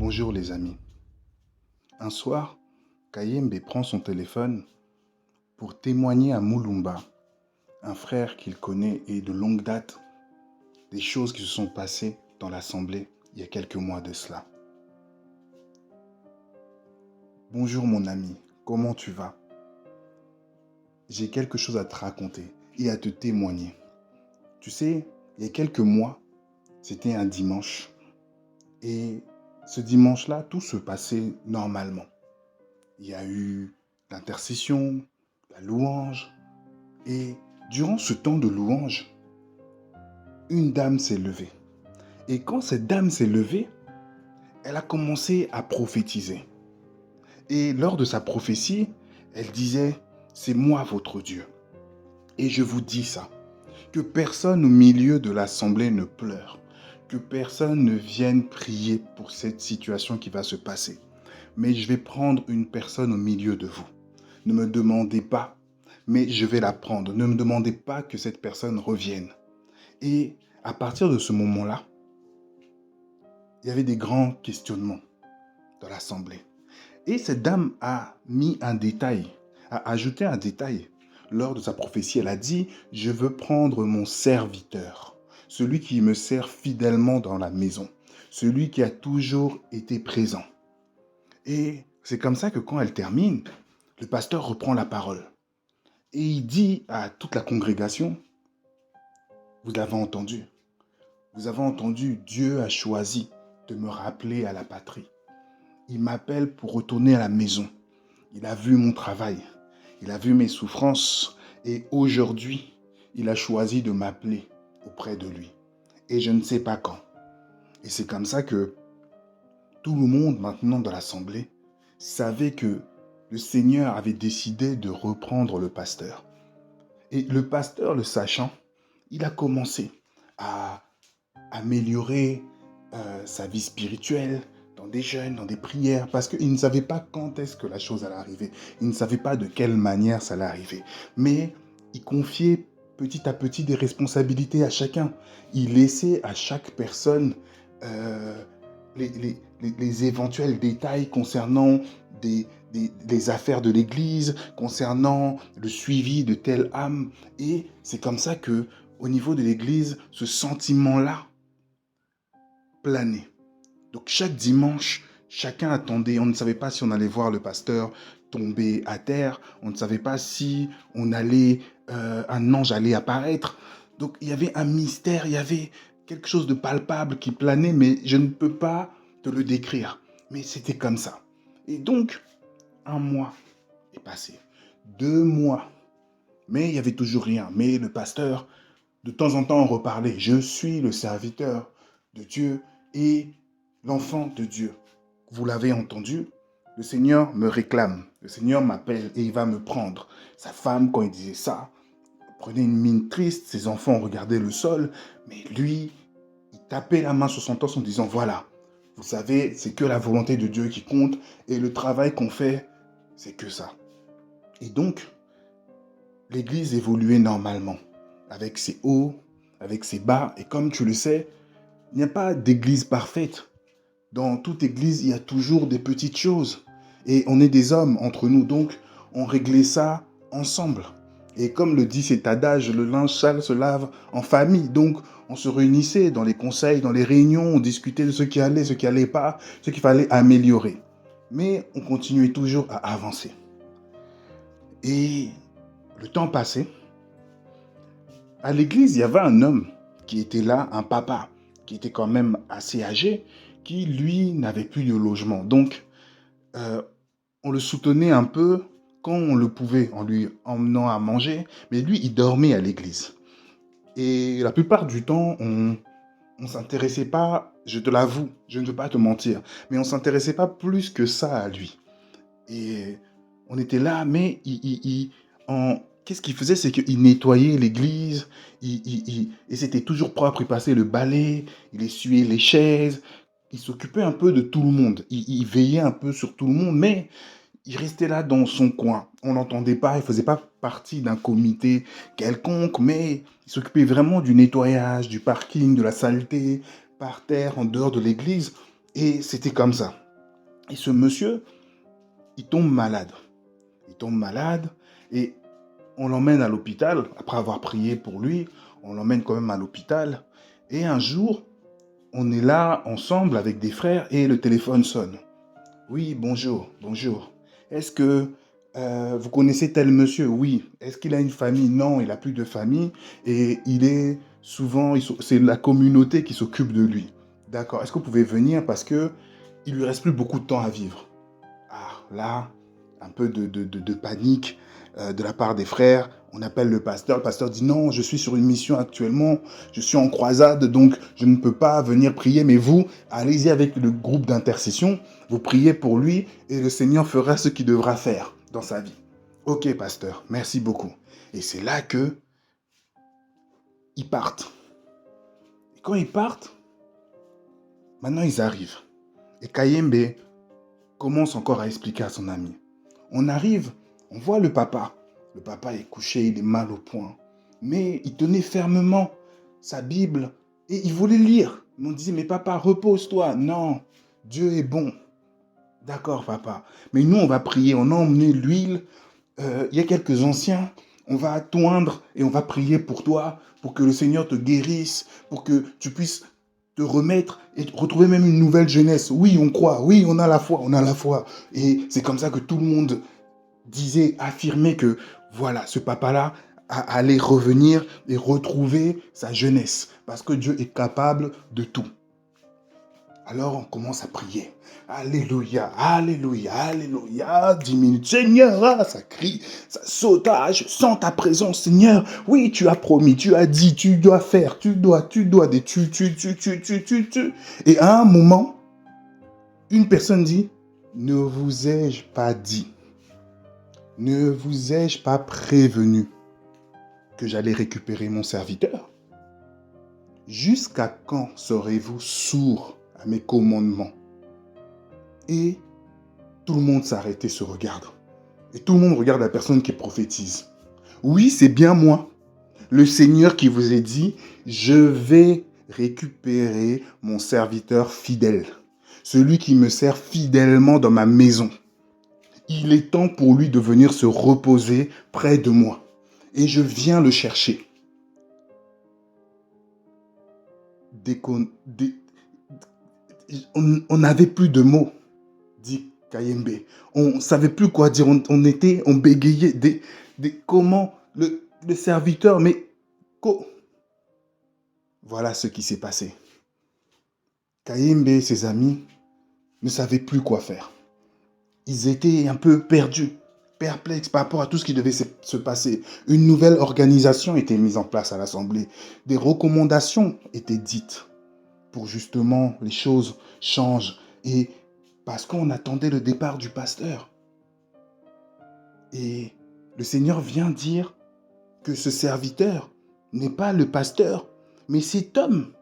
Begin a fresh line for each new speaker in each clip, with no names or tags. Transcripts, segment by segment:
Bonjour les amis. Un soir, Kayembe prend son téléphone pour témoigner à Moulumba, un frère qu'il connaît et de longue date, des choses qui se sont passées dans l'assemblée il y a quelques mois de cela. Bonjour mon ami, comment tu vas? J'ai quelque chose à te raconter et à te témoigner. Tu sais, il y a quelques mois, c'était un dimanche et ce dimanche-là, tout se passait normalement. Il y a eu l'intercession, la louange. Et durant ce temps de louange, une dame s'est levée. Et quand cette dame s'est levée, elle a commencé à prophétiser. Et lors de sa prophétie, elle disait, c'est moi votre Dieu. Et je vous dis ça, que personne au milieu de l'assemblée ne pleure, que personne ne vienne prier pour cette situation qui va se passer. Mais je vais prendre une personne au milieu de vous. Ne me demandez pas, mais je vais la prendre. Ne me demandez pas que cette personne revienne. Et à partir de ce moment-là, il y avait des grands questionnements dans l'assemblée. Et cette dame a mis un détail, a ajouté un détail. Lors de sa prophétie, elle a dit, je veux prendre mon serviteur, celui qui me sert fidèlement dans la maison, celui qui a toujours été présent. Et c'est comme ça que quand elle termine, le pasteur reprend la parole. Et il dit à toute la congrégation, vous l'avez entendu, vous avez entendu, Dieu a choisi de me rappeler à la patrie. Il m'appelle pour retourner à la maison. Il a vu mon travail, il a vu mes souffrances et aujourd'hui, il a choisi de m'appeler auprès de lui. Et je ne sais pas quand. Et c'est comme ça que tout le monde maintenant dans l'assemblée savait que le Seigneur avait décidé de reprendre le pasteur. Et le pasteur, le sachant, il a commencé à améliorer sa vie spirituelle dans des jeûnes, dans des prières, parce qu'il ne savait pas quand est-ce que la chose allait arriver. Il ne savait pas de quelle manière ça allait arriver. Mais il confiait petit à petit des responsabilités à chacun. Il laissait à chaque personne euh, les éventuels détails concernant des affaires de l'Église, concernant le suivi de telle âme. Et c'est comme ça que, au niveau de l'Église, ce sentiment-là planait. Donc chaque dimanche, chacun attendait. On ne savait pas si on allait voir le pasteur tomber à terre. On ne savait pas si un ange allait apparaître. Donc il y avait un mystère, il y avait quelque chose de palpable qui planait, mais je ne peux pas te le décrire. Mais c'était comme ça. Et donc, un mois est passé, 2 mois, mais il n'y avait toujours rien. Mais le pasteur, de temps en temps, on reparlait. Je suis le serviteur de Dieu et l'enfant de Dieu. Vous l'avez entendu, le Seigneur me réclame. Le Seigneur m'appelle et il va me prendre. Sa femme, quand il disait ça, prenait une mine triste. Ses enfants regardaient le sol. Mais lui, il tapait la main sur son torse en disant, voilà, vous savez, c'est que la volonté de Dieu qui compte et le travail qu'on fait, c'est que ça. Et donc, l'Église évoluait normalement, avec ses hauts, avec ses bas. Et comme tu le sais, il n'y a pas d'église parfaite. Dans toute église, il y a toujours des petites choses. Et on est des hommes entre nous, donc on réglait ça ensemble. Et comme le dit cet adage, le linge sale se lave en famille. Donc on se réunissait dans les conseils, dans les réunions, on discutait de ce qui allait pas, ce qu'il fallait améliorer. Mais on continuait toujours à avancer. Et le temps passait. À l'église, il y avait un homme qui était là, un papa, qui était quand même assez âgé, qui, lui, n'avait plus de logement. Donc, on le soutenait un peu quand on le pouvait, en lui emmenant à manger, mais lui, il dormait à l'église. Et la plupart du temps, on ne s'intéressait pas, je te l'avoue, je ne veux pas te mentir, mais on ne s'intéressait pas plus que ça à lui. Et on était là, mais qu'est-ce qu'il faisait? C'est qu'il nettoyait l'église, et c'était toujours propre, il passait le balai, il essuyait les chaises, il s'occupait un peu de tout le monde, il veillait un peu sur tout le monde, mais il restait là dans son coin. On n'entendait pas, il ne faisait pas partie d'un comité quelconque, mais il s'occupait vraiment du nettoyage, du parking, de la saleté, par terre, en dehors de l'église. Et c'était comme ça. Et ce monsieur, il tombe malade. Il tombe malade et on l'emmène à l'hôpital. Après avoir prié pour lui, on l'emmène quand même à l'hôpital. Et un jour, on est là ensemble avec des frères et le téléphone sonne. Oui, bonjour, bonjour. Est-ce que vous connaissez tel monsieur? Oui. Est-ce qu'il a une famille? Non, il n'a plus de famille. Et il est souvent, c'est la communauté qui s'occupe de lui. D'accord. Est-ce que vous pouvez venir parce que il lui reste plus beaucoup de temps à vivre? Ah, là, un peu de panique de la part des frères. On appelle le pasteur. Le pasteur dit non, je suis sur une mission actuellement. Je suis en croisade, donc je ne peux pas venir prier. Mais vous, allez-y avec le groupe d'intercession. Vous priez pour lui et le Seigneur fera ce qu'il devra faire dans sa vie. Ok, pasteur, merci beaucoup. Et c'est là que ils partent. Et quand ils partent, maintenant ils arrivent. Et Kayembe commence encore à expliquer à son ami. On arrive, on voit le papa. Le papa est couché, il est mal au point. Mais il tenait fermement sa Bible et il voulait lire. On disait, mais papa, repose-toi. Non, Dieu est bon. D'accord, papa. Mais nous, on va prier. On a emmené l'huile. Il y a quelques anciens. On va toindre et on va prier pour toi, pour que le Seigneur te guérisse, pour que tu puisses te remettre et retrouver même une nouvelle jeunesse. Oui, on croit. Oui, on a la foi. On a la foi. Et c'est comme ça que tout le monde disait, affirmait que voilà, ce papa-là allait revenir et retrouver sa jeunesse. Parce que Dieu est capable de tout. Alors on commence à prier. Alléluia, alléluia, alléluia. 10 minutes. Seigneur, ah, ça crie, ça saute. Ah, je sens ta présence, Seigneur. Oui, tu as promis, tu as dit, tu dois faire, tu dois, tu. Et à un moment, une personne dit, ne vous ai-je pas dit, ne vous ai-je pas prévenu que j'allais récupérer mon serviteur? Jusqu'à quand serez-vous sourds à mes commandements? Et tout le monde s'arrête et se regarde. Et tout le monde regarde la personne qui prophétise. Oui, c'est bien moi, le Seigneur qui vous a dit, je vais récupérer mon serviteur fidèle, celui qui me sert fidèlement dans ma maison. Il est temps pour lui de venir se reposer près de moi. Et je viens le chercher. On n'avait plus de mots, dit Kayembe. On ne savait plus quoi dire. On bégayait. Comment le serviteur, mais voilà ce qui s'est passé. Kayembe et ses amis ne savaient plus quoi faire. Ils étaient un peu perdus, perplexes par rapport à tout ce qui devait se passer. Une nouvelle organisation était mise en place à l'Assemblée. Des recommandations étaient dites pour justement les choses changent. Et parce qu'on attendait le départ du pasteur. Et le Seigneur vient dire que ce serviteur n'est pas le pasteur, mais cet homme.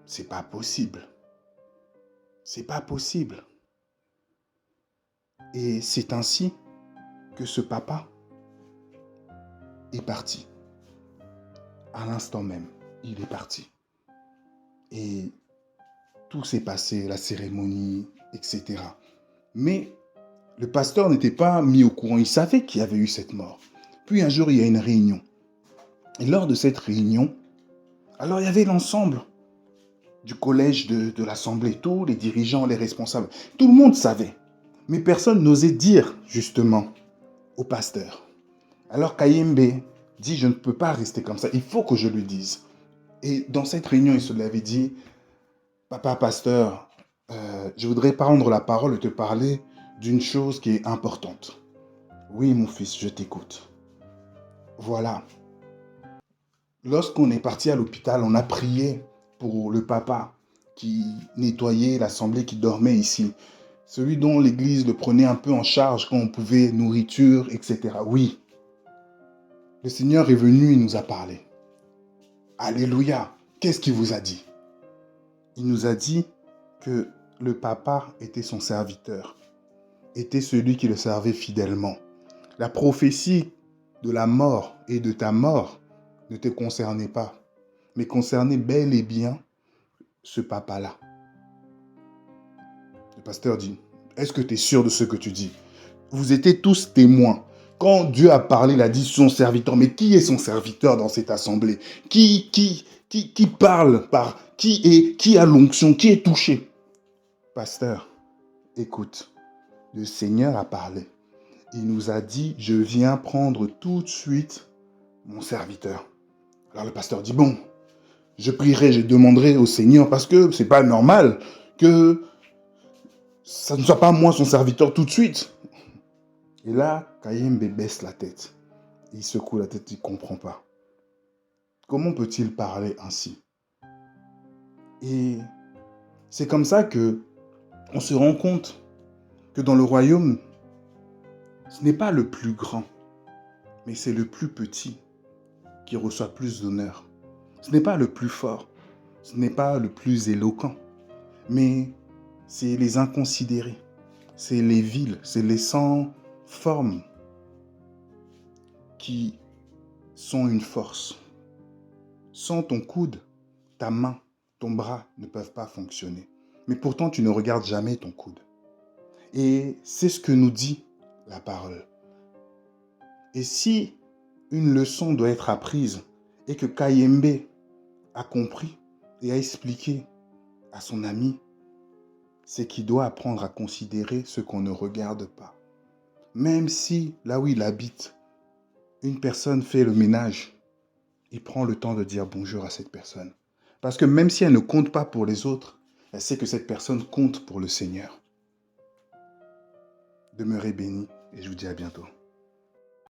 C'est pas possible. C'est pas possible. Et c'est ainsi que ce papa est parti. À l'instant même, il est parti. Et tout s'est passé, la cérémonie, etc. Mais le pasteur n'était pas mis au courant. Il savait qu'il y avait eu cette mort. Puis un jour, il y a une réunion. Et lors de cette réunion, alors il y avait l'ensemble du collège de l'Assemblée, tous les dirigeants, les responsables. Tout le monde savait. Mais personne n'osait dire, justement, au pasteur. Alors Kayembe dit, je ne peux pas rester comme ça, il faut que je lui dise. Et dans cette réunion, il se l'avait dit, papa pasteur, je voudrais prendre la parole et te parler d'une chose qui est importante. Oui, mon fils, je t'écoute. Voilà. Lorsqu'on est parti à l'hôpital, on a prié pour le papa qui nettoyait l'assemblée, qui dormait ici. Celui dont l'église le prenait un peu en charge quand on pouvait, nourriture, etc. Oui. Le Seigneur est venu, il nous a parlé. Alléluia. Qu'est-ce qu'il vous a dit? Il nous a dit que le papa était son serviteur, était celui qui le servait fidèlement. La prophétie de la mort et de ta mort ne te concernait pas, mais concernait bel et bien ce papa-là. Le pasteur dit, est-ce que tu es sûr de ce que tu dis? Vous étiez tous témoins. Quand Dieu a parlé, il a dit son serviteur. Mais qui est son serviteur dans cette assemblée? Qui parle par qui a l'onction? Qui est touché? Pasteur, écoute, le Seigneur a parlé. Il nous a dit, je viens prendre tout de suite mon serviteur. Alors le pasteur dit, bon, je prierai, je demanderai au Seigneur parce que c'est pas normal que ça ne soit pas moi son serviteur tout de suite. Et là, Kayembe baisse la tête. Il secoue la tête, il ne comprend pas. Comment peut-il parler ainsi? Et c'est comme ça que on se rend compte que dans le royaume, ce n'est pas le plus grand, mais c'est le plus petit qui reçoit plus d'honneur. Ce n'est pas le plus fort, ce n'est pas le plus éloquent, mais c'est les inconsidérés, c'est les vils, c'est les sans forme qui sont une force. Sans ton coude, ta main, ton bras ne peuvent pas fonctionner. Mais pourtant, tu ne regardes jamais ton coude. Et c'est ce que nous dit la parole. Et si une leçon doit être apprise et que Kayembe a compris et a expliqué à son ami, c'est qu'il doit apprendre à considérer ce qu'on ne regarde pas. Même si, là où il habite, une personne fait le ménage, il prend le temps de dire bonjour à cette personne. Parce que même si elle ne compte pas pour les autres, elle sait que cette personne compte pour le Seigneur. Demeurez bénis et je vous dis à bientôt.